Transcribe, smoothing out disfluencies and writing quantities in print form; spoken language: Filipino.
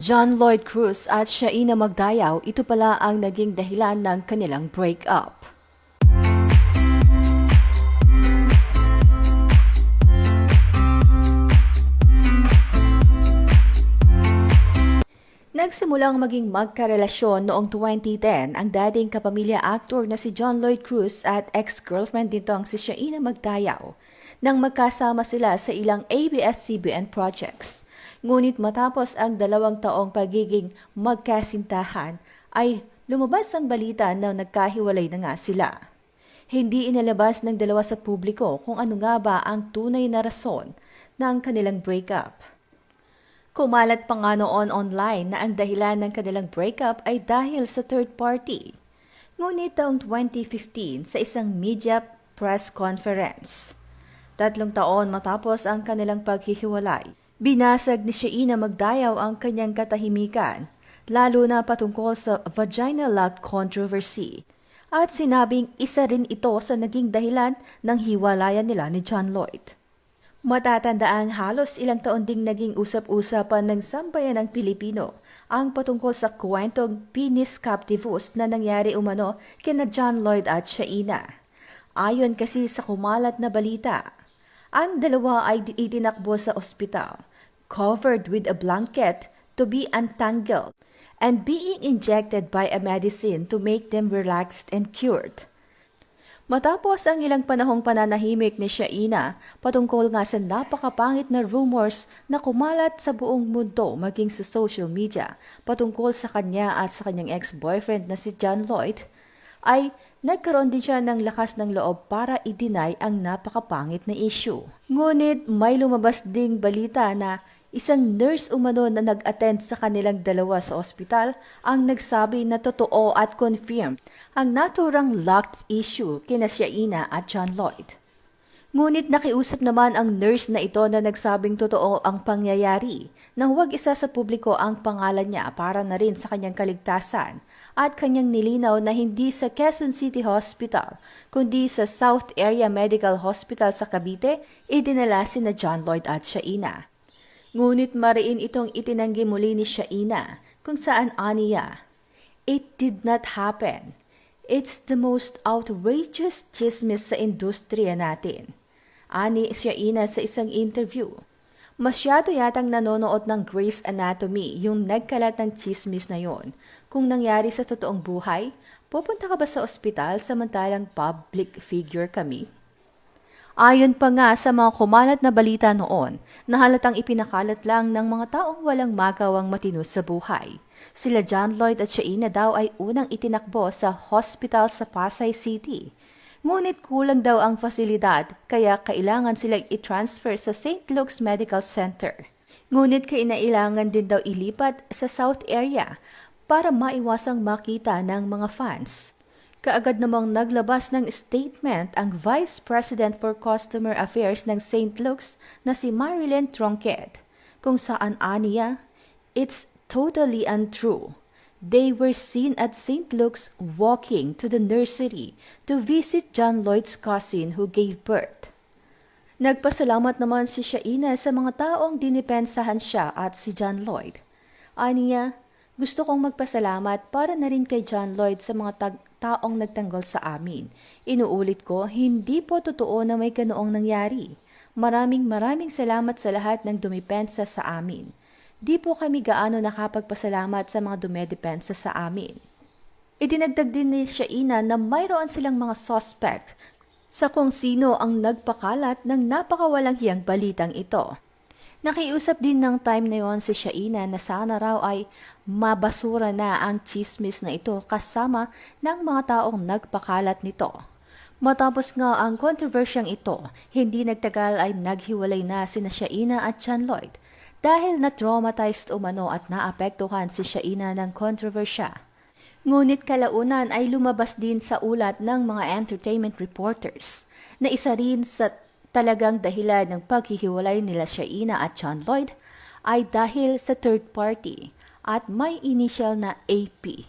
John Lloyd Cruz at Shaina Magdayaw, ito pala ang naging dahilan ng kanilang breakup. Nagsimulang maging magkarelasyon noong 2010 ang dating kapamilya actor na si John Lloyd Cruz at ex-girlfriend nitong si Shaina Magdayaw nang magkasama sila sa ilang ABS-CBN projects. Ngunit matapos ang 2 taong pagiging magkasintahan ay lumabas ang balita na nagkahiwalay na nga sila. Hindi inalabas ng dalawa sa publiko kung ano nga ba ang tunay na rason ng kanilang breakup. Kumalat pa nga noon online na ang dahilan ng kanilang breakup ay dahil sa third party. Ngunit taong 2015 sa isang media press conference, 3 taon matapos ang kanilang paghihiwalay, binasag ni Shaina Magdayaw ang kanyang katahimikan, lalo na patungkol sa vaginal lock controversy, at sinabing isa rin ito sa naging dahilan ng hiwalayan nila ni John Lloyd. Matatandaang halos ilang taon ding naging usap-usapan ng sambayan ng Pilipino ang patungkol sa kwentong penis captivus na nangyari umano kina John Lloyd at Shaina. Ayon kasi sa kumalat na balita, ang dalawa ay itinakbo sa ospital, covered with a blanket to be untangled and being injected by a medicine to make them relaxed and cured. Matapos ang ilang panahong pananahimik ni Shaina patungkol nga sa napakapangit na rumors na kumalat sa buong mundo maging sa social media patungkol sa kanya at sa kanyang ex-boyfriend na si John Lloyd, ay nagkaroon din siya ng lakas ng loob para i-deny ang napakapangit na issue. Ngunit may lumabas ding balita na isang nurse umano na nag-attend sa kanilang dalawa sa ospital ang nagsabi na totoo at confirmed ang naturang locked issue kina Shaina at John Lloyd. Ngunit nakiusap naman ang nurse na ito na nagsabing totoo ang pangyayari na huwag isa sa publiko ang pangalan niya para na rin sa kanyang kaligtasan at kanyang nilinaw na hindi sa Quezon City Hospital kundi sa South Area Medical Hospital sa Cavite idinala sina John Lloyd at Shaina. Ngunit mariin itong itinanggi muli ni Shaina kung saan aniya, "It did not happen. It's the most outrageous chismis sa industriya natin." Ani Shaina sa isang interview. Masyado yatang nanonood ng Grey's Anatomy yung nagkalat ng chismis na yon. Kung nangyari sa totoong buhay, pupunta ka ba sa ospital samantalang public figure kami? Ayon pa nga sa mga kumalat na balita noon, na halatang ipinakalat lang ng mga taong walang magawang matino sa buhay. Sila John Lloyd at Shaina daw ay unang itinakbo sa hospital sa Pasay City. Ngunit kulang daw ang fasilidad kaya kailangan silang i-transfer sa St. Luke's Medical Center. Ngunit kailangan din daw ilipat sa South Area para maiwasang makita ng mga fans. Kaagad namang naglabas ng statement ang Vice President for Customer Affairs ng St. Luke's na si Marilyn Tronquet, kung saan aniya, "It's totally untrue. They were seen at St. Luke's walking to the nursery to visit John Lloyd's cousin who gave birth." Nagpasalamat naman si Shaina sa mga taong dinipensahan siya at si John Lloyd. Aniya, "Gusto kong magpasalamat para na rin kay John Lloyd sa mga taong nagtanggol sa amin. Inuulit ko, hindi po totoo na may ganoong nangyari. Maraming salamat sa lahat ng dumipensa sa amin. Di po kami gaano nakapagpasalamat sa mga dumedepensa sa amin." Idinagdag din ni Shaina na mayroon silang mga suspect sa kung sino ang nagpakalat ng napakawalang hiyang balitang ito. Nakiusap din ng time na yon si Shaina na sana raw ay mabasura na ang chismis na ito kasama ng mga taong nagpakalat nito. Matapos nga ang kontrobersyang ito, hindi nagtagal ay naghiwalay na sina Shaina at John Lloyd dahil na-traumatized umano at naapektuhan si Shaina ng kontrobersya. Ngunit kalaunan ay lumabas din sa ulat ng mga entertainment reporters na isa rin sa talagang dahilan ng paghihiwalay nila Shaina at John Lloyd ay dahil sa third party at may initial na AP.